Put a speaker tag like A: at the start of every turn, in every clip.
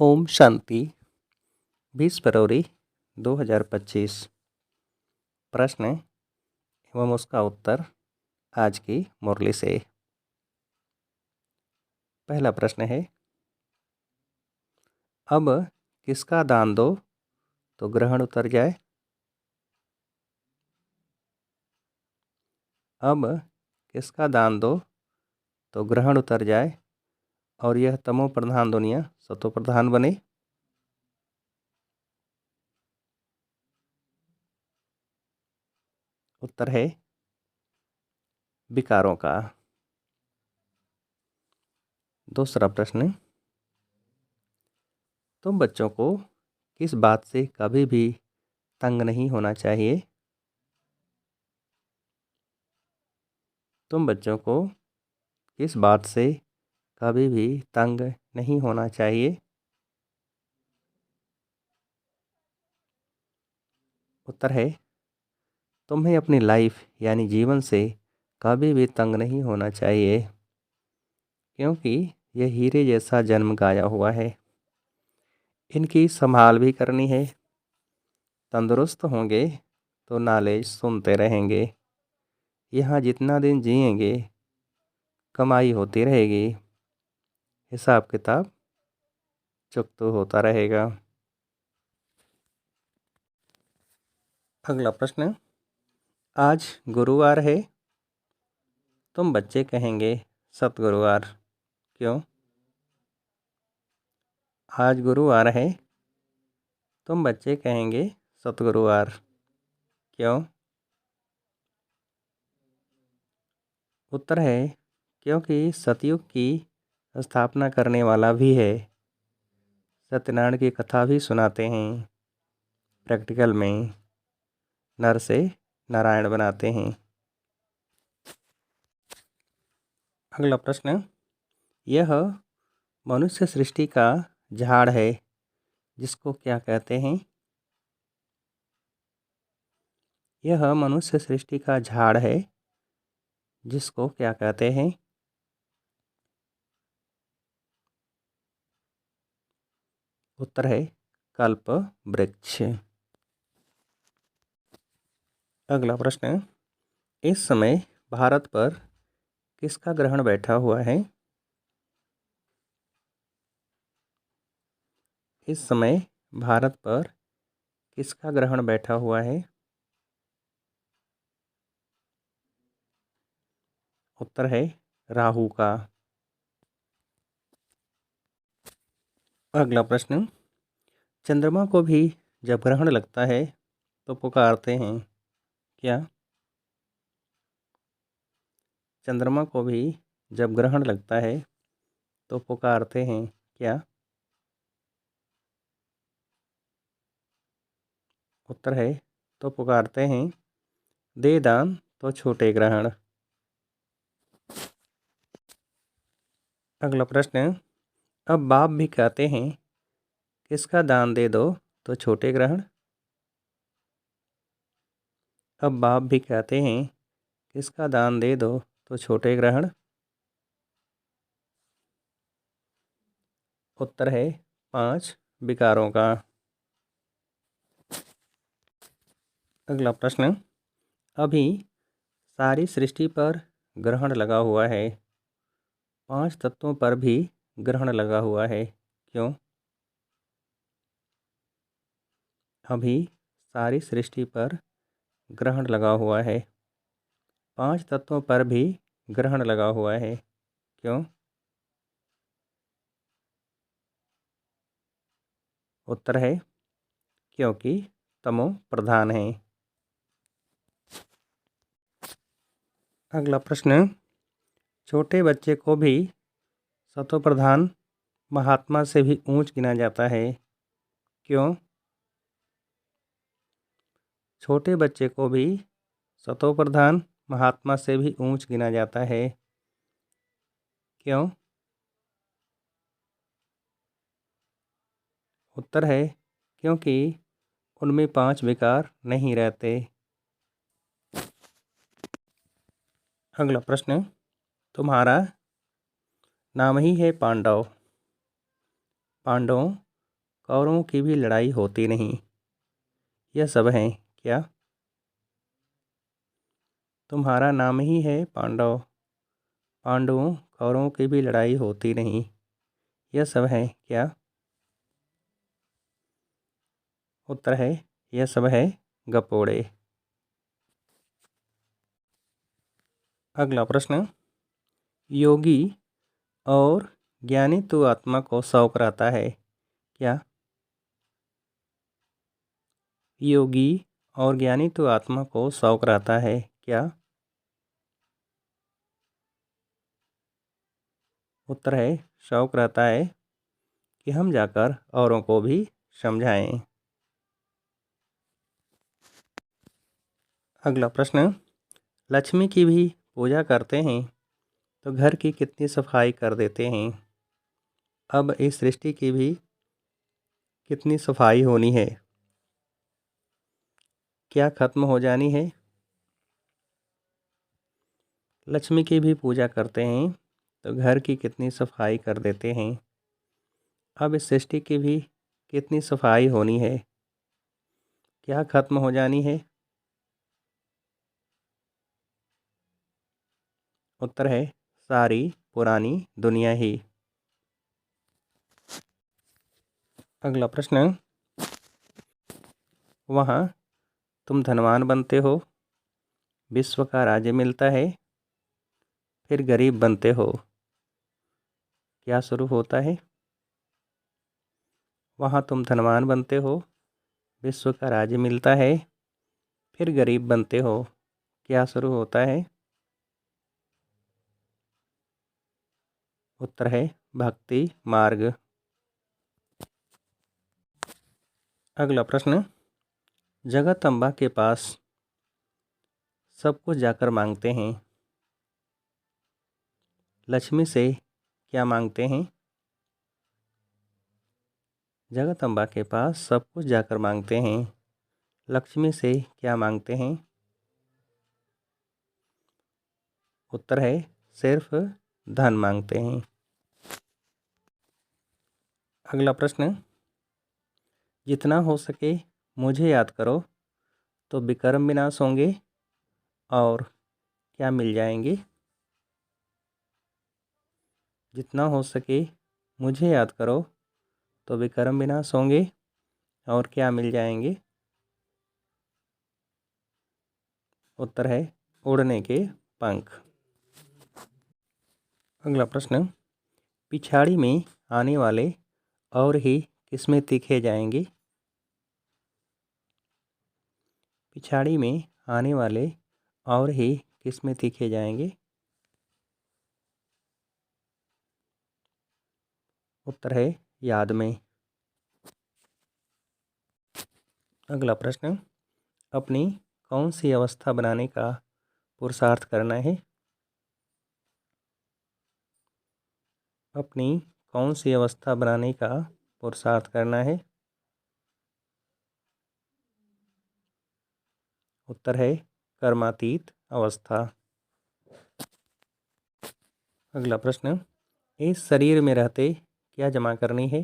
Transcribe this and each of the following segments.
A: ओम शांति 20 फरवरी 2025। प्रश्न एवं उसका उत्तर आज की मुरली से। पहला प्रश्न है, अब किसका दान दो तो ग्रहण उतर जाए? अब किसका दान दो तो ग्रहण उतर जाए और यह तमो प्रधान दुनिया सतो प्रधान बने? उत्तर है विकारों का। दूसरा प्रश्न, तुम बच्चों को किस बात से कभी भी तंग नहीं होना चाहिए? तुम बच्चों को किस बात से कभी भी तंग नहीं होना चाहिए? उत्तर है, तुम्हें अपनी लाइफ यानी जीवन से कभी भी तंग नहीं होना चाहिए, क्योंकि यह हीरे जैसा जन्म गाया हुआ है। इनकी संभाल भी करनी है। तंदुरुस्त होंगे तो नॉलेज सुनते रहेंगे। यहाँ जितना दिन जिएंगे कमाई होती रहेगी, हिसाब किताब चुकता होता रहेगा। अगला प्रश्न, आज गुरुवार है। तुम बच्चे कहेंगे सतगुरुवार, क्यों? आज गुरुवार है। तुम बच्चे कहेंगे सतगुरुवार, क्यों? उत्तर है, क्योंकि सतयुग की स्थापना करने वाला भी है। सत्यनारायण की कथा भी सुनाते हैं। प्रैक्टिकल में नर से नारायण बनाते हैं। अगला प्रश्न, यह मनुष्य सृष्टि का झाड़ है, जिसको क्या कहते हैं? यह मनुष्य सृष्टि का झाड़ है, जिसको क्या कहते हैं? उत्तर है कल्प वृक्ष। अगला प्रश्न, इस समय भारत पर किसका ग्रहण बैठा हुआ है? इस समय भारत पर किसका ग्रहण बैठा हुआ है? उत्तर है राहु का। अगला प्रश्न, चंद्रमा को भी जब ग्रहण लगता है तो पुकारते हैं, क्या? चंद्रमा को भी जब ग्रहण लगता है तो पुकारते हैं, क्या? उत्तर है, तो पुकारते हैं दे दान तो छोटे ग्रहण। अगला प्रश्न, अब बाप भी कहते हैं किसका दान दे दो तो छोटे ग्रहण? अब बाप भी कहते हैं किसका दान दे दो तो छोटे ग्रहण? उत्तर है 5 विकारों का। अगला प्रश्न, अभी सारी सृष्टि पर ग्रहण लगा हुआ है, 5 तत्वों पर भी ग्रहण लगा हुआ है, क्यों? अभी सारी सृष्टि पर ग्रहण लगा हुआ है, 5 तत्वों पर भी ग्रहण लगा हुआ है, क्यों? उत्तर है क्योंकि तमो प्रधान है। अगला प्रश्न, छोटे बच्चे को भी सतो प्रधान महात्मा से भी ऊंच गिना जाता है, क्यों? छोटे बच्चे को भी सतो प्रधान महात्मा से भी ऊंच गिना जाता है, क्यों? उत्तर है क्योंकि उनमें 5 विकार नहीं रहते। अगला प्रश्न, तुम्हारा नाम ही है पांडव। पांडवों कौरवों की भी लड़ाई होती नहीं। यह सब हैं क्या? तुम्हारा नाम ही है पांडव। पांडवों कौरवों की भी लड़ाई होती नहीं। यह सब हैं क्या? उत्तर है यह सब है गपोड़े। अगला प्रश्न, योगी और ज्ञानी तो आत्मा को शौक रहता है क्या? योगी और ज्ञानी तो आत्मा को शौक रहता है क्या? उत्तर है शौक रहता है कि हम जाकर औरों को भी समझाएं। अगला प्रश्न, लक्ष्मी की भी पूजा करते हैं तो घर की कितनी सफाई कर देते हैं? अब इस सृष्टि की भी कितनी सफाई होनी है? क्या खत्म हो जानी है? लक्ष्मी की भी पूजा करते हैं तो घर की कितनी सफाई कर देते हैं? अब इस सृष्टि की भी कितनी सफाई होनी है? क्या खत्म हो जानी है? उत्तर है सारी पुरानी दुनिया ही। अगला प्रश्न, वहाँ तुम धनवान बनते हो, विश्व का राज्य मिलता है, फिर गरीब बनते हो। क्या शुरू होता है? वहाँ तुम धनवान बनते हो, विश्व का राज्य मिलता है, फिर गरीब बनते हो। क्या शुरू होता है? उत्तर है भक्ति मार्ग। अगला प्रश्न, जगदम्बा के पास सब कुछ जाकर मांगते हैं, लक्ष्मी से क्या मांगते हैं? जगदम्बा के पास सब कुछ जाकर मांगते हैं, लक्ष्मी से क्या मांगते हैं? उत्तर है सिर्फ धन मांगते हैं। अगला प्रश्न, जितना हो सके मुझे याद करो तो विक्रम विनाश होंगे और क्या मिल जाएंगे? जितना हो सके मुझे याद करो तो विक्रम विनाश होंगे और क्या मिल जाएंगे? उत्तर है उड़ने के पंख। अगला प्रश्न, पिछाड़ी में आने वाले और ही किसमें तीखे जाएंगे? पिछाड़ी में आने वाले और ही किसमें तीखे जाएंगे? उत्तर है याद में। अगला प्रश्न, अपनी कौन सी अवस्था बनाने का पुरुषार्थ करना है? अपनी कौन सी अवस्था बनाने का पुरुषार्थ करना है? उत्तर है कर्मातीत अवस्था। अगला प्रश्न, इस शरीर में रहते क्या जमा करनी है?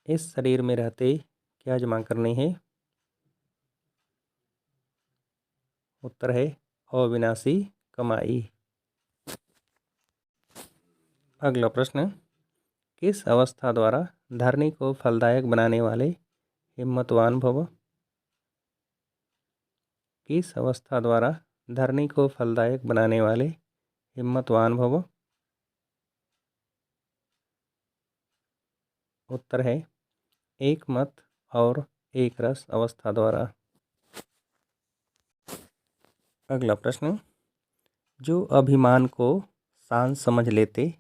A: इस शरीर में रहते क्या जमा करनी है? उत्तर है अविनाशी कमाई। अगला प्रश्न, किस अवस्था द्वारा धरनी को फलदायक बनाने वाले हिम्मतवान भव? किस अवस्था द्वारा धरनी को फलदायक बनाने वाले हिम्मतवान भव? उत्तर है एक मत और एक रस अवस्था द्वारा। अगला प्रश्न, जो अभिमान को शांत समझ लेते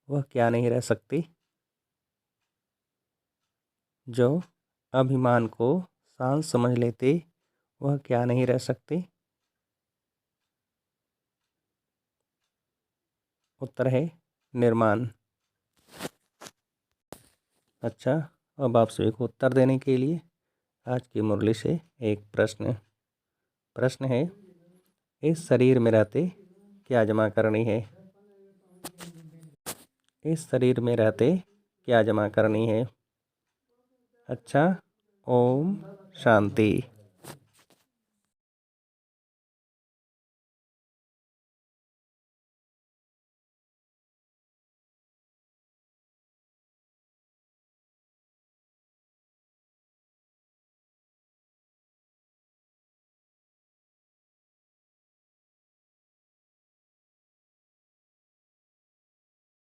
A: वह क्या नहीं रह सकते? जो अभिमान को शांत समझ लेते वह क्या नहीं रह सकते? उत्तर है निर्माण। अच्छा, अब आप सभी को उत्तर देने के लिए आज की मुरली से एक प्रश्न। प्रश्न है, इस शरीर में रहते क्या जमा करनी है? इस शरीर में रहते क्या जमा करनी है। अच्छा, ओम शांति।